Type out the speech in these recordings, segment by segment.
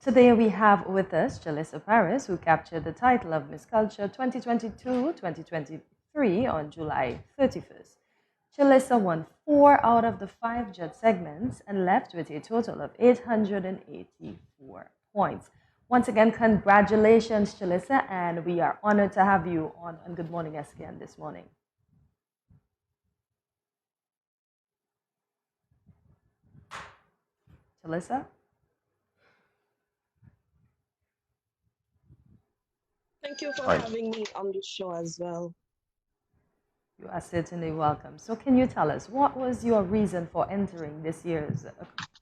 Today we have with us Chalisa Parris, who captured the title of Miss Culture 2022-2023 on July 31st. Chalisa won 4 out of the 5 judge segments and left with a total of 884 points. Once again, congratulations, Chalisa, and we are honored to have you on Good Morning SKN this morning. Chalisa? Thank you for having me on the show as well. You are certainly welcome. So can you tell us, what was your reason for entering this year's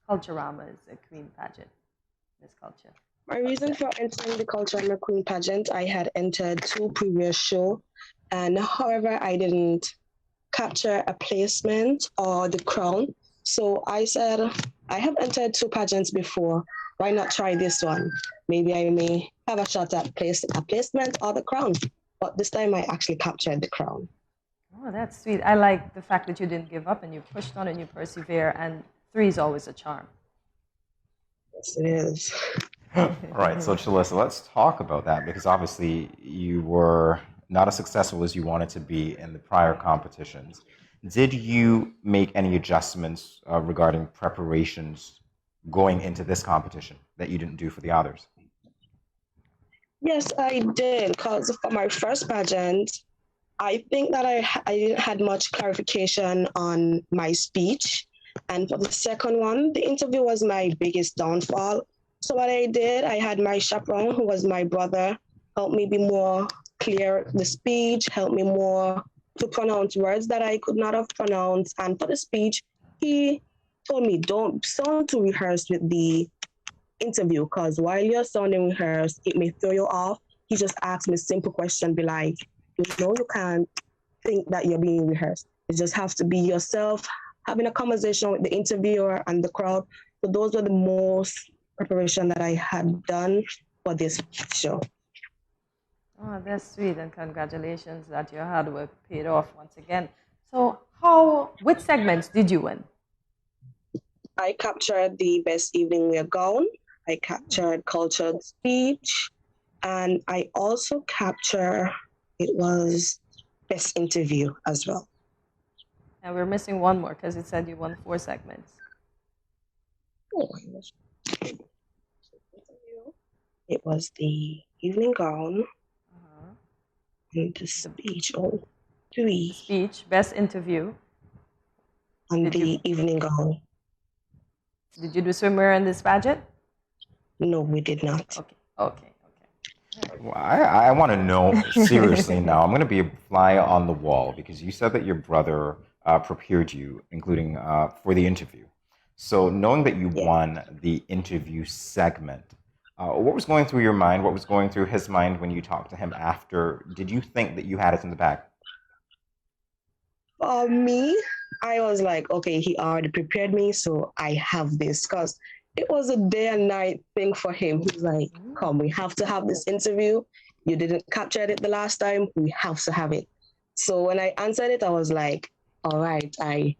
Culturama's Queen Pageant, Miss Culture? My reason for entering the Culturama Queen Pageant, I had entered 2 previous shows, and however, I didn't capture a placement or the crown. So I said, I have entered 2 pageants before. Why not try this one? Maybe I may have a shot at a placement or the crown. But this time I actually captured the crown. Oh, that's sweet. I like the fact that you didn't give up and you pushed on and you persevere, and 3 is always a charm. Yes, it is. All right, so Chalisa, let's talk about that, because obviously you were not as successful as you wanted to be in the prior competitions. Did you make any adjustments regarding preparations going into this competition that you didn't do for the others? Yes, I did, because for my first pageant, I think that I didn't had much clarification on my speech. And for the second one, the interview was my biggest downfall. So what I did, I had my chaperone, who was my brother, help me be more clear the speech, help me more to pronounce words that I could not have pronounced. And for the speech, he told me, don't sound too rehearsed with the interview, because while you're sounding rehearsed, it may throw you off. He just asked me a simple question, be like, you can't think that you're being rehearsed. You just have to be yourself, having a conversation with the interviewer and the crowd. So those were the most preparation that I had done for this show. Oh, that's sweet, and congratulations that your hard work paid off once again. So which segments did you win? I captured the best evening wear gown, I captured cultured speech, and I also captured, it was best interview as well. And we're missing one more, because it said you won 4 segments. Oh, it was the evening gown, and the speech, 3. Speech, best interview. And the evening gown. Did you do swimwear in this pageant? No, we did not. Okay. Well, I want to know, seriously now, I'm going to be a fly on the wall, because you said that your brother prepared you, including for the interview. So knowing that you won the interview segment, what was going through your mind? What was going through his mind when you talked to him after? Did you think that you had it in the bag? Me, I was like, okay, he already prepared me, so I have this, because it was a day and night thing for him. He's like, come, we have to have this interview. You didn't capture it the last time. We have to have it. So when I answered it, I was like, all right, I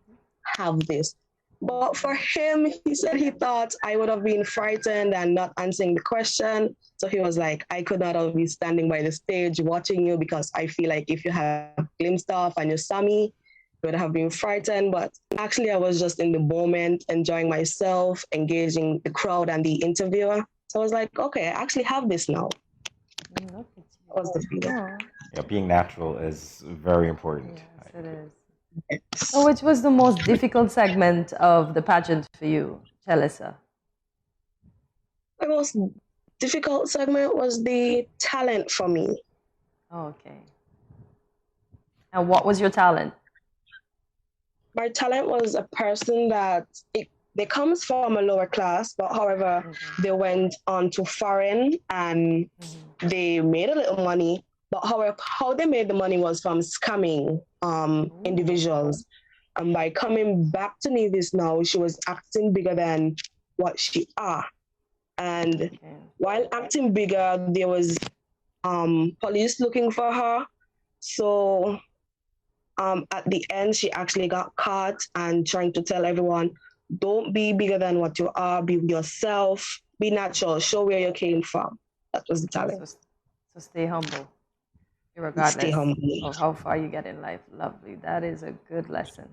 have this. But for him, he said he thought I would have been frightened and not answering the question. So he was like, I could not have been standing by the stage watching you, because I feel like if you have glimpsed off and you saw me, would have been frightened, but actually I was just in the moment, enjoying myself, engaging the crowd and the interviewer. So I was like, okay, I actually have this now. That was the feeling. Yeah, being natural is very important. Yes, it is. So which was the most difficult segment of the pageant for you, Chalisa? The most difficult segment was the talent for me. Okay. And what was your talent? My talent was a person that they comes from a lower class, but however, they went on to foreign and they made a little money. But however, how they made the money was from scamming individuals. And by coming back to Nevis now, she was acting bigger than what she are. And while acting bigger, there was police looking for her. So at the end, she actually got caught and trying to tell everyone, don't be bigger than what you are, be yourself, be natural, show where you came from. That was the talent. So stay humble, Stay regardless humble. of how far you get in life. Lovely. That is a good lesson.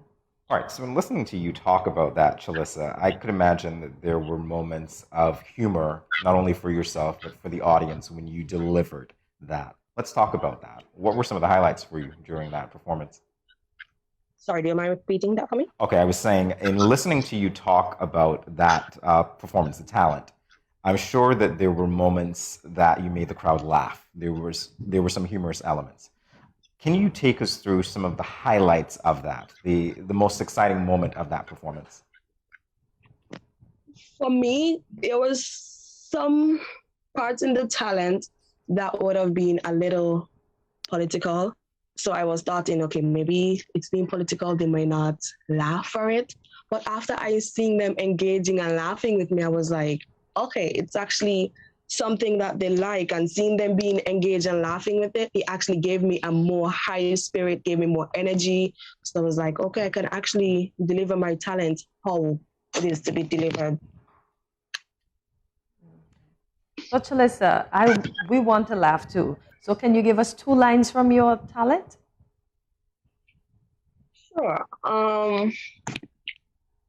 All right, so in listening to you talk about that, Chalisa, I could imagine that there were moments of humor, not only for yourself, but for the audience when you delivered that. Let's talk about that. What were some of the highlights for you during that performance? Sorry, do you mind repeating that for me? Okay, I was saying, in listening to you talk about that performance, the talent, I'm sure that there were moments that you made the crowd laugh. There were some humorous elements. Can you take us through some of the highlights of that, the most exciting moment of that performance? For me, there was some parts in the talent that would have been a little political. So I was thoughting, okay, maybe it's being political, they might not laugh for it. But after I seen them engaging and laughing with me, I was like, okay, it's actually something that they like, and seeing them being engaged and laughing with it, it actually gave me a more higher spirit, gave me more energy. So I was like, okay, I can actually deliver my talent how it is to be delivered. So Chalisa, we want to laugh too. So can you give us 2 lines from your talent? Sure.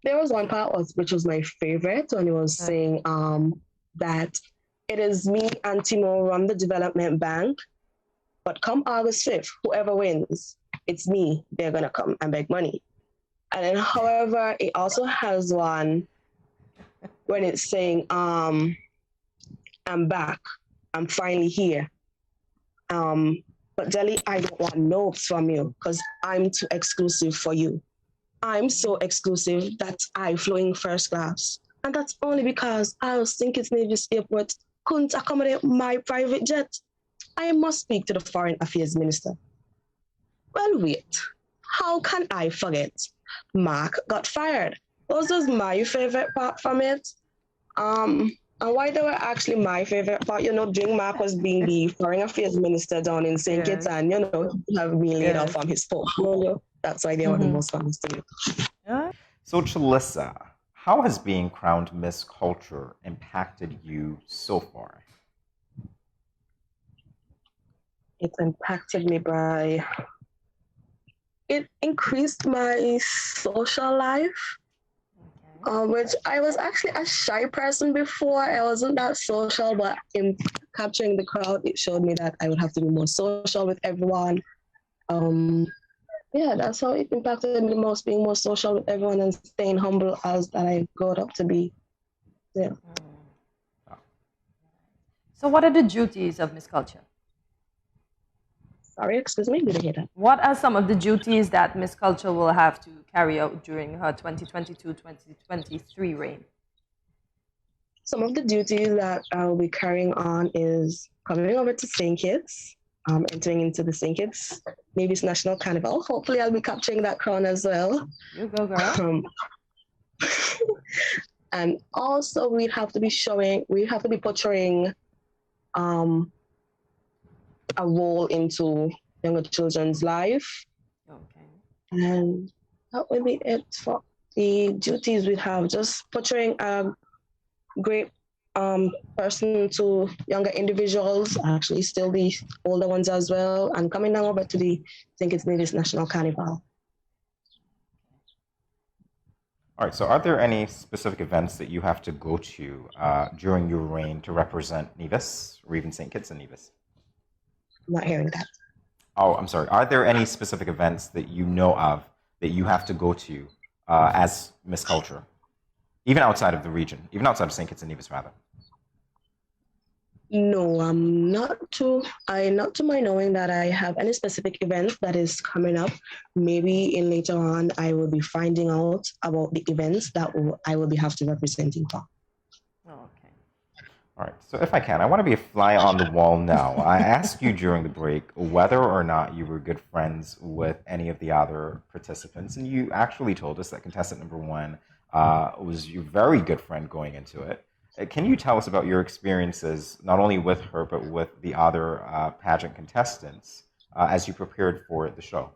There was one part which was my favorite when he was saying that it is me and Timo run the development bank, but come August 5th, whoever wins, it's me. They're gonna come and beg money. And then, however, it also has one when it's saying, I'm back, I'm finally here. But Delhi, I don't want notes from you because I'm too exclusive for you. I'm so exclusive that I flew in first class. And that's only because I was thinking Navy's airport couldn't accommodate my private jet. I must speak to the Foreign Affairs Minister. Well, wait. How can I forget? Mark got fired. Those was my favorite part from it. And why they were actually my favorite part, during Mark was being the Foreign Affairs Minister down in St. Kitts, and, have been laid off from his portfolio. That's why they were the most famous to me. So, Chalisa, how has being crowned Miss Culture impacted you so far? It impacted me by, it increased my social life, which I was actually a shy person before. I wasn't that social, but in capturing the crowd, it showed me that I would have to be more social with everyone. Yeah, that's how it impacted me the most, being more social with everyone and staying humble as that I grew up to be. Yeah. So what are the duties of Miss Culture? Sorry, excuse me, did I hear that? What are some of the duties that Miss Culture will have to carry out during her 2022-2023 reign? Some of the duties that I will be carrying on is coming over to St. Kitts, entering into the St. Kitts Navy's National Carnival. Hopefully I'll be capturing that crown as well. You go, girl. And also we have to be portraying a role into younger children's life. Okay. And that will be it for the duties we have. Just portraying a great person to younger individuals, actually still the older ones as well, and coming down over to the, I think it's Navy's National Carnival. All right, so are there any specific events that you have to go to during your reign to represent Nevis, or even St. Kitts and Nevis? I'm not hearing that. Oh, I'm sorry. Are there any specific events that you know of that you have to go to as Miss Culture, even outside of the region, even outside of St. Kitts and Nevis, rather? No, I'm not to my knowing that I have any specific event that is coming up. Maybe in later on, I will be finding out about the events that I will be have to representing for. Okay. All right, so if I can, I want to be a fly on the wall now. I asked you during the break whether or not you were good friends with any of the other participants, and you actually told us that contestant number 1 was your very good friend going into it. Can you tell us about your experiences, not only with her, but with the other pageant contestants as you prepared for the show?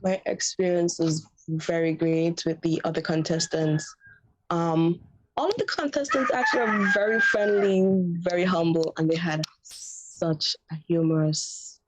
My experience was very great with the other contestants. all of the contestants actually are very friendly, very humble, and they had such a humorous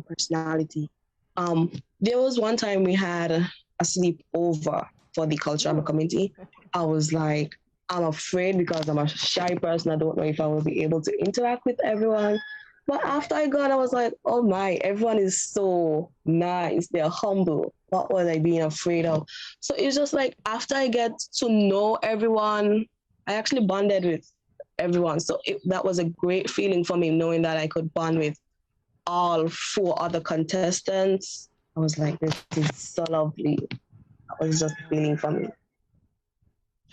personality. There was one time we had a sleepover for the cultural community. I was like, I'm afraid because I'm a shy person. I don't know if I will be able to interact with everyone. But after I got, I was like, oh my, everyone is so nice. They're humble. What was I being afraid of? So it's just like after I get to know everyone, I actually bonded with everyone. So that was a great feeling for me, knowing that I could bond with all 4 other contestants. I was like, this is so lovely. That was just a feeling for me.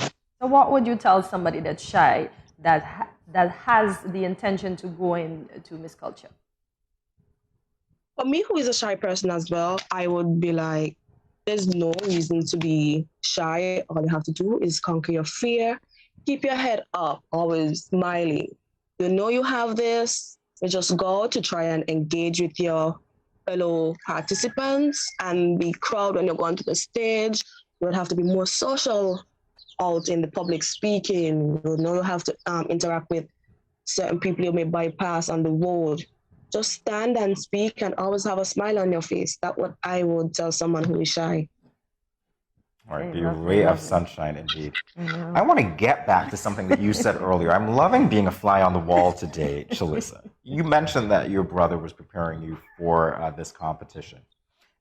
So what would you tell somebody that's shy that has the intention to go into Miss Culture? For me, who is a shy person as well, I would be like, there's no reason to be shy. All you have to do is conquer your fear. Keep your head up, always smiling. You know you have this. You just go to try and engage with your fellow participants and be crowd when you're going to the stage. You would have to be more social out in the public speaking. You know you have to interact with certain people you may bypass on the road. Just stand and speak and always have a smile on your face. That's what I would tell someone who is shy. All right, be a ray of sunshine indeed. I want to get back to something that you said earlier. I'm loving being a fly on the wall today, Chalisa. You mentioned that your brother was preparing you for this competition.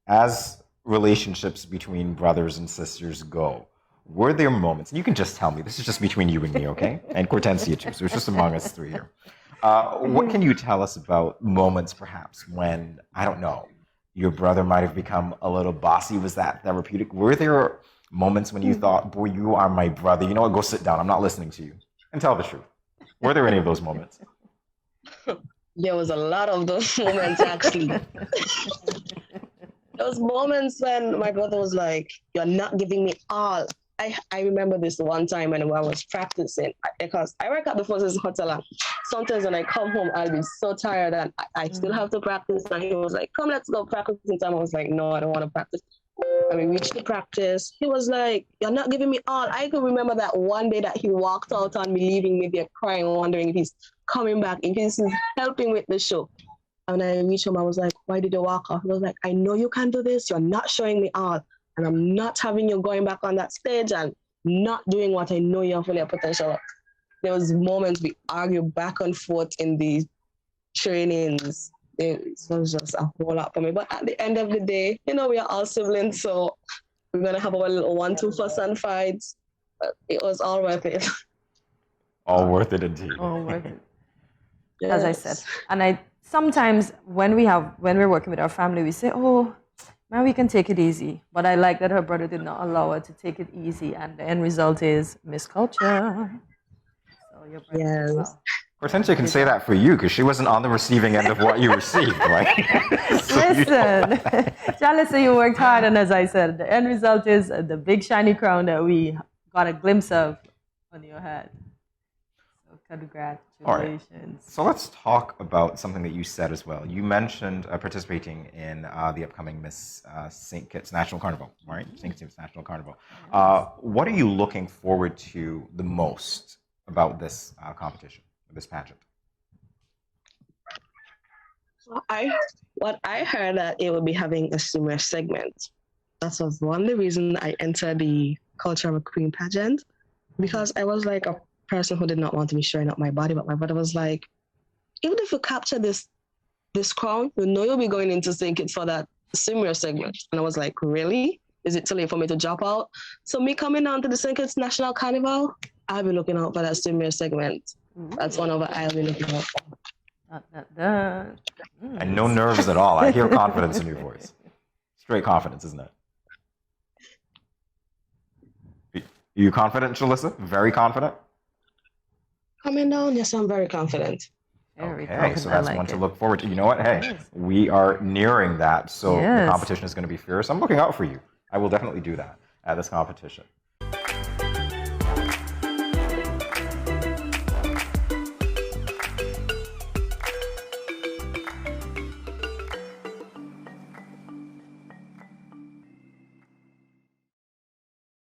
As relationships between brothers and sisters go, were there moments, and you can just tell me, this is just between you and me, okay? And Cortensia too, so it's just among us 3 here. What can you tell us about moments perhaps when, I don't know, your brother might have become a little bossy? Was that therapeutic? Were there moments when you thought, boy, you are my brother, you know what, go sit down, I'm not listening to you? And tell the truth. Were there any of those moments? There was a lot of those moments, actually. Those moments when my brother was like, you're not giving me all. I remember this one time when I was practicing, because I work at the Forces Hotel, and sometimes when I come home, I'll be so tired and I still have to practice. And he was like, come, let's go practice. And I was like, no, I don't want to practice. And we reached the practice. He was like, you're not giving me all. I could remember that one day that he walked out on me, leaving me there crying, wondering if he's coming back, if he's helping with the show. And I reached him, I was like, why did you walk off? He was like, I know you can do this. You're not showing me all. And I'm not having you going back on that stage and not doing what I know you have for your potential. There was moments we argued back and forth in the trainings. It was just a whole lot for me. But at the end of the day, you know, we are all siblings, so we're going to have our little 1-2 fuss and fights. But it was all worth it. All worth it indeed. All worth it. Yes. As I said. And sometimes when we're working with our family, we say, oh, man, we can take it easy. But I like that her brother did not allow her to take it easy. And the end result is Miss Culture. So your brother Yes. well. Hortensia can say that for you because she wasn't on the receiving end of what you received, right? Listen, Chalisa, you worked hard. And as I said, the end result is the big shiny crown that we got a glimpse of on your head. So congratulations. All right. So let's talk about something that you said as well. You mentioned participating in the upcoming Miss St. Kitts National Carnival, right? St. Kitts National Carnival. What are you looking forward to the most about this competition, this pageant? What I heard that it would be having a similar segment. That was one of the reasons I entered the Culture of a Queen pageant, because I was like a person who did not want to be showing up my body, but my brother was like, even if you capture this crown, you know you'll be going into St. Kitts for that similar segment. And I was like, really? Is it too late for me to drop out? So me coming down to the St. Kitts National Carnival, I'll be looking out for that similar segment. That's one of it I'll be looking out for. And no nerves at all. I hear confidence in your voice. Straight confidence, isn't it? Are you confident, Chalisa? Very confident? Coming down, yes, I'm very confident. Okay, so that's one to look forward to. You know what? Hey, we are nearing that, so the competition is going to be fierce. I'm looking out for you. I will definitely do that at this competition.